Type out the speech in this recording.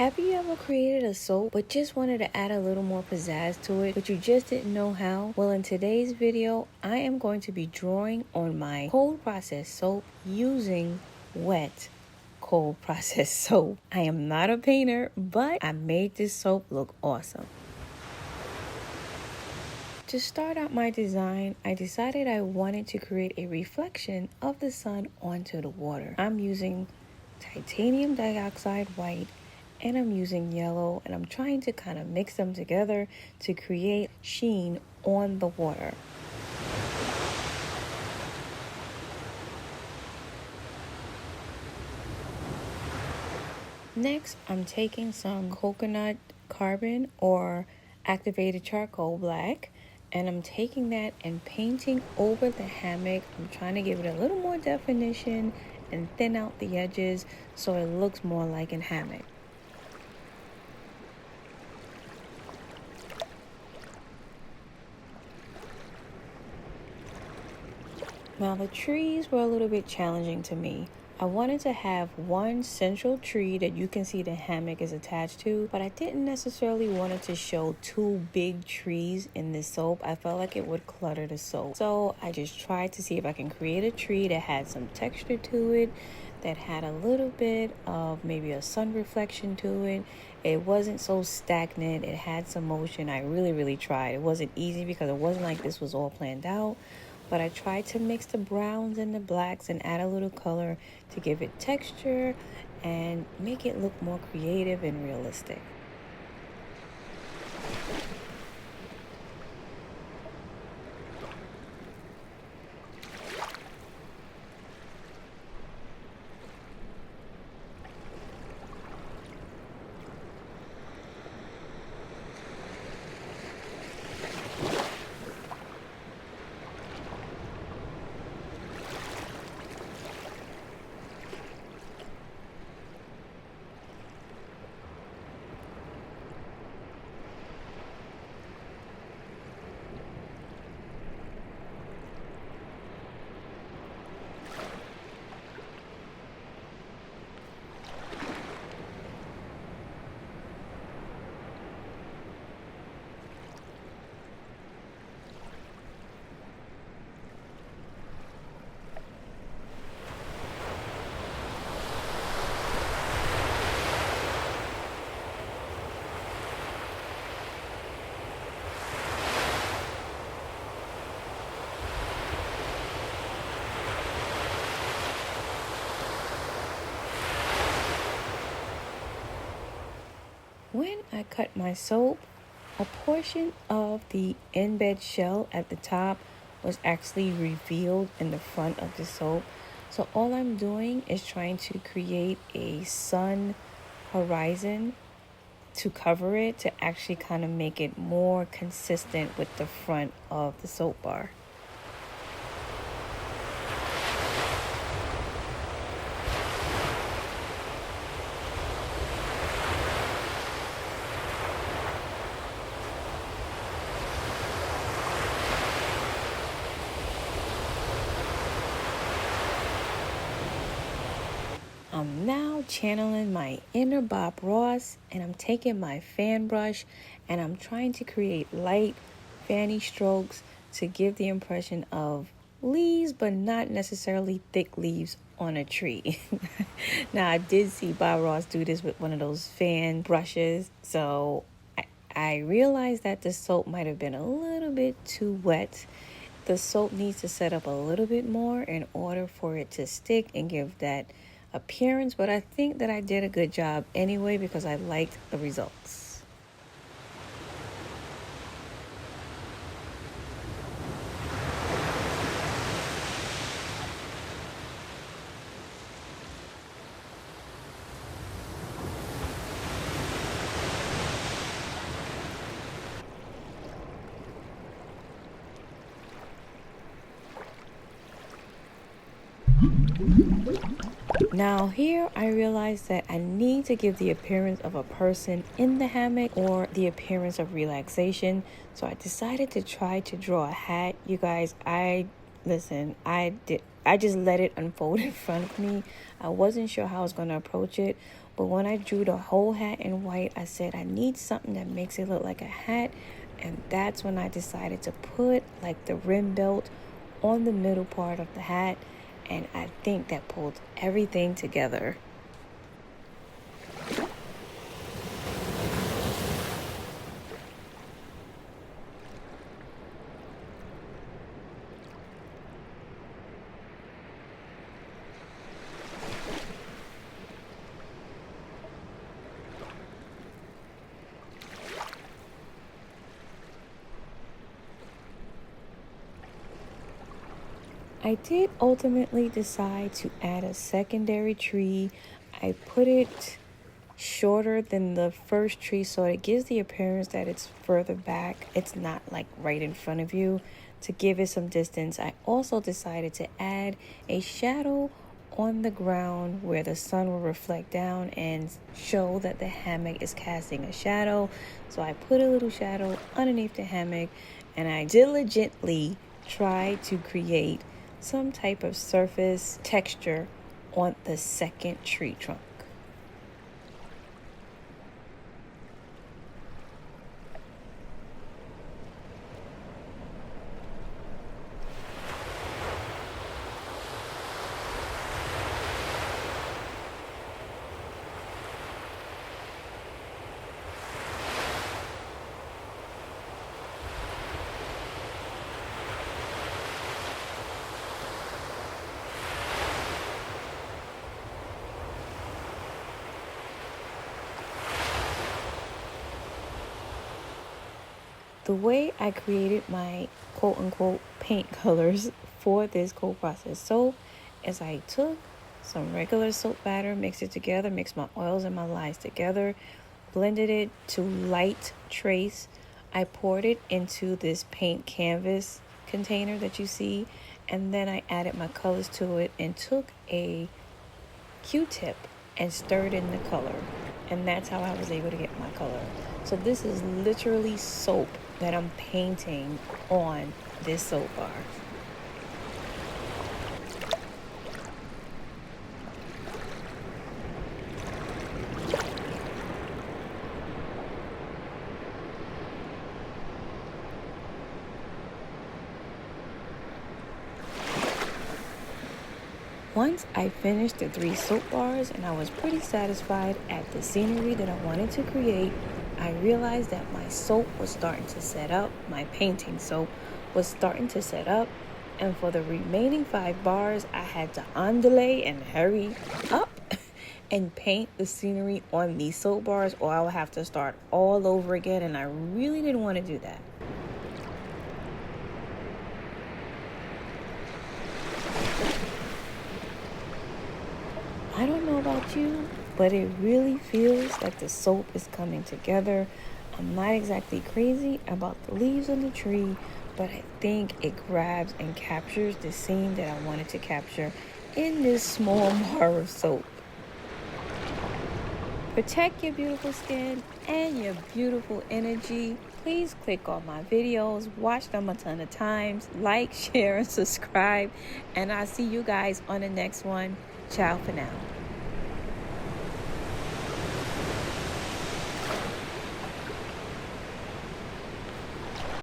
Have you ever created a soap but just wanted to add a little more pizzazz to it, but you just didn't know how? Well, in today's video, I am going to be drawing on my cold process soap using wet cold process soap. I am not a painter, but I made this soap look awesome. To start out my design, I decided I wanted to create a reflection of the sun onto the water. I'm using titanium dioxide white and I'm using yellow, and I'm trying to kind of mix them together to create sheen on the water. Next, I'm taking some coconut carbon or activated charcoal black, and I'm taking that and painting over the hammock. I'm trying to give it a little more definition and thin out the edges so it looks more like a hammock. Now the trees were a little bit challenging to me. I wanted to have one central tree that you can see the hammock is attached to, but I didn't necessarily want it to show two big trees in this soap. I felt like it would clutter the soap. So I just tried to see if I can create a tree that had some texture to it, that had a little bit of maybe a sun reflection to it. It wasn't so stagnant. It had some motion. I really tried. It wasn't easy because it wasn't like this was all planned out. But I tried to mix the browns and the blacks and add a little color to give it texture and make it look more creative and realistic. When I cut my soap, a portion of the embed shell at the top was actually revealed in the front of the soap. So all I'm doing is trying to create a sun horizon to cover it, to actually kind of make it more consistent with the front of the soap bar. I'm now channeling my inner Bob Ross, and I'm taking my fan brush and I'm trying to create light fanny strokes to give the impression of leaves, but not necessarily thick leaves on a tree. Now, I did see Bob Ross do this with one of those fan brushes, so I realized that the soap might have been a little bit too wet. The soap needs to set up a little bit more in order for it to stick and give that appearance, but I think that I did a good job anyway because I liked the results. Now here I realized that I need to give the appearance of a person in the hammock or the appearance of relaxation. So I decided to try to draw a hat. You guys, I just let it unfold in front of me. I wasn't sure how I was going to approach it, But when I drew the whole hat in white, I said I need something that makes it look like a hat. And that's when I decided to put like the rim belt on the middle part of the hat. And I think that pulled everything together. I did ultimately decide to add a secondary tree. I put it shorter than the first tree so it gives the appearance that it's further back. It's not like right in front of you, to give it some distance. I also decided to add a shadow on the ground where the sun will reflect down and show that the hammock is casting a shadow. So I put a little shadow underneath the hammock, and I diligently tried to create some type of surface texture on the second tree trunk. The way I created my quote-unquote paint colors for this cold process soap is I took some regular soap batter, mixed it together, mixed my oils and my lyes together, blended it to light trace. I poured it into this paint canvas container that you see, and then I added my colors to it and took a Q-tip and stirred in the color, and that's how I was able to get my color. So this is literally soap that I'm painting on this soap bar. Once I finished the 3 soap bars and I was pretty satisfied at the scenery that I wanted to create, I realized that my soap was starting to set up, my painting soap was starting to set up, and for the remaining 5 bars, I had to underlay and hurry up and paint the scenery on these soap bars, or I would have to start all over again, and I really didn't want to do that. I don't know about you, but it really feels like the soap is coming together. I'm not exactly crazy about the leaves on the tree, but I think it grabs and captures the scene that I wanted to capture in this small bar of soap. Protect your beautiful skin and your beautiful energy. Please click on my videos, watch them a ton of times, like, share, and subscribe. And I'll see you guys on the next one. Ciao for now.